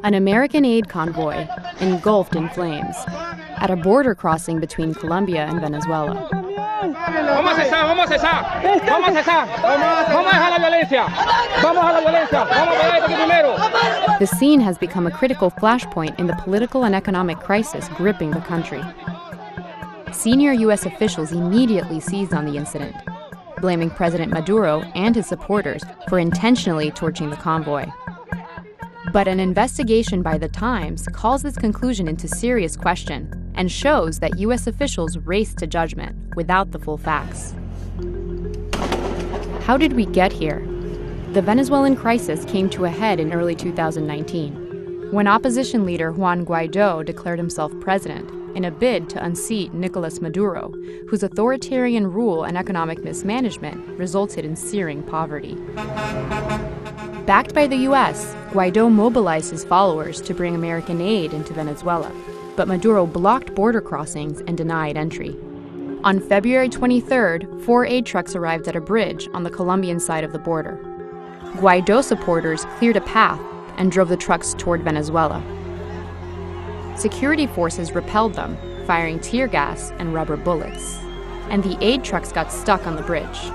An American aid convoy engulfed in flames at a border crossing between Colombia and Venezuela. The scene has become a critical flashpoint in the political and economic crisis gripping the country. Senior U.S. officials immediately seized on the incident, blaming President Maduro and his supporters for intentionally torching the convoy. But an investigation by The Times calls this conclusion into serious question and shows that U.S. officials raced to judgment without the full facts. How did we get here? The Venezuelan crisis came to a head in early 2019, when opposition leader Juan Guaidó declared himself president in a bid to unseat Nicolas Maduro, whose authoritarian rule and economic mismanagement resulted in searing poverty. Backed by the U.S., Guaidó mobilized his followers to bring American aid into Venezuela, but Maduro blocked border crossings and denied entry. On February 23rd, 4 aid trucks arrived at a bridge on the Colombian side of the border. Guaidó supporters cleared a path and drove the trucks toward Venezuela. Security forces repelled them, firing tear gas and rubber bullets, and the aid trucks got stuck on the bridge.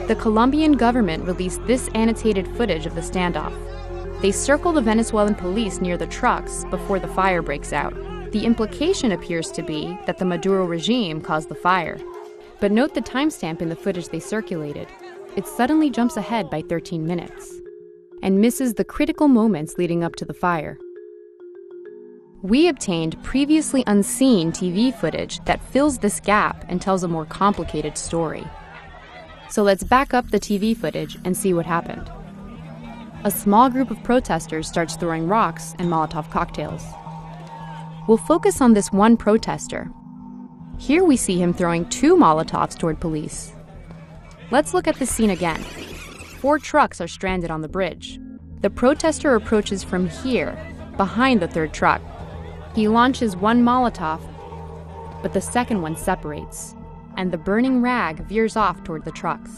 The Colombian government released this annotated footage of the standoff. They circle the Venezuelan police near the trucks before the fire breaks out. The implication appears to be that the Maduro regime caused the fire. But note the timestamp in the footage they circulated. It suddenly jumps ahead by 13 minutes and misses the critical moments leading up to the fire. We obtained previously unseen TV footage that fills this gap and tells a more complicated story. So let's back up the TV footage and see what happened. A small group of protesters starts throwing rocks and Molotov cocktails. We'll focus on this one protester. Here we see him throwing 2 Molotovs toward police. Let's look at the scene again. 4 trucks are stranded on the bridge. The protester approaches from here, behind the 3rd truck. He launches 1 Molotov, but the second one separates, and the burning rag veers off toward the trucks,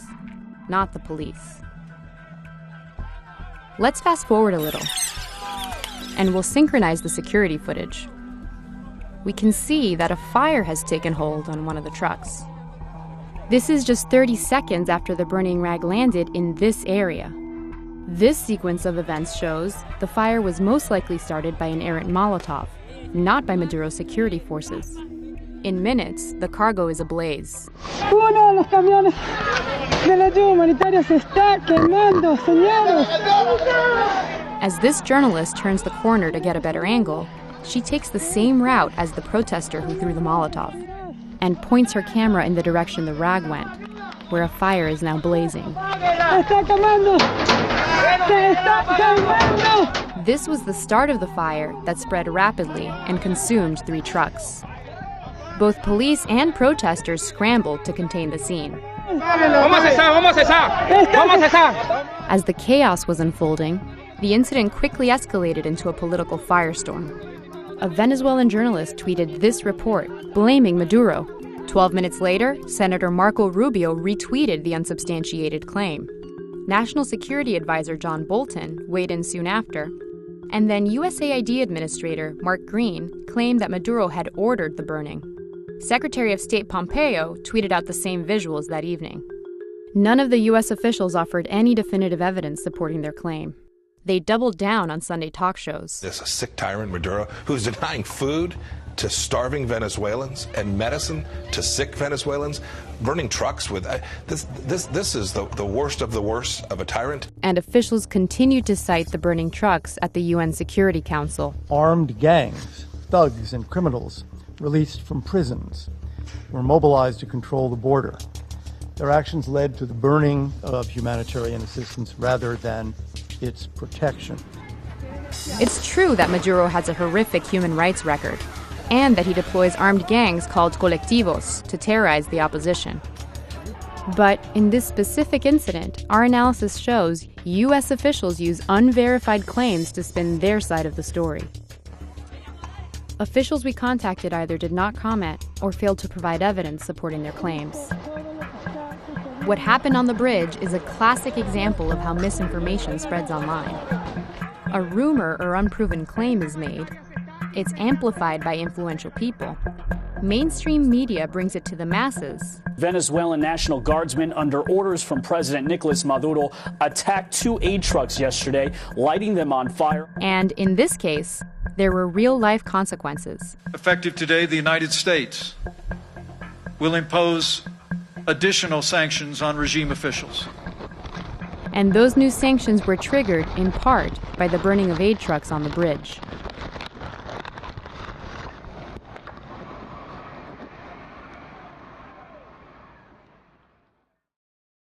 not the police. Let's fast forward a little, and we'll synchronize the security footage. We can see that a fire has taken hold on one of the trucks. This is just 30 seconds after the burning rag landed in this area. This sequence of events shows the fire was most likely started by an errant Molotov, not by Maduro's security forces. In minutes, the cargo is ablaze. Uno de los camiones de la ayuda humanitaria se está quemando, señores. As this journalist turns the corner to get a better angle, she takes the same route as the protester who threw the Molotov and points her camera in the direction the rag went, where a fire is now blazing. This was the start of the fire that spread rapidly and consumed 3 trucks. Both police and protesters scrambled to contain the scene. As the chaos was unfolding, the incident quickly escalated into a political firestorm. A Venezuelan journalist tweeted this report, blaming Maduro. 12 minutes later, Senator Marco Rubio retweeted the unsubstantiated claim. National Security Advisor John Bolton weighed in soon after, and then USAID Administrator Mark Green claimed that Maduro had ordered the burning. Secretary of State Pompeo tweeted out the same visuals that evening. None of the U.S. officials offered any definitive evidence supporting their claim. They doubled down on Sunday talk shows. There's a sick tyrant, Maduro, who's denying food to starving Venezuelans and medicine to sick Venezuelans, burning trucks with... This is the worst of the worst of a tyrant. And officials continued to cite the burning trucks at the UN Security Council. Armed gangs, thugs, and criminals released from prisons were mobilized to control the border. Their actions led to the burning of humanitarian assistance rather than its protection. It's true that Maduro has a horrific human rights record, and that he deploys armed gangs called colectivos to terrorize the opposition. But in this specific incident, our analysis shows U.S. officials use unverified claims to spin their side of the story. Officials we contacted either did not comment or failed to provide evidence supporting their claims. What happened on the bridge is a classic example of how misinformation spreads online. A rumor or unproven claim is made. It's amplified by influential people. Mainstream media brings it to the masses. Venezuelan National Guardsmen, under orders from President Nicolas Maduro, attacked 2 aid trucks yesterday, lighting them on fire. And in this case, there were real-life consequences. Effective today, the United States will impose additional sanctions on regime officials. And those new sanctions were triggered, in part, by the burning of aid trucks on the bridge.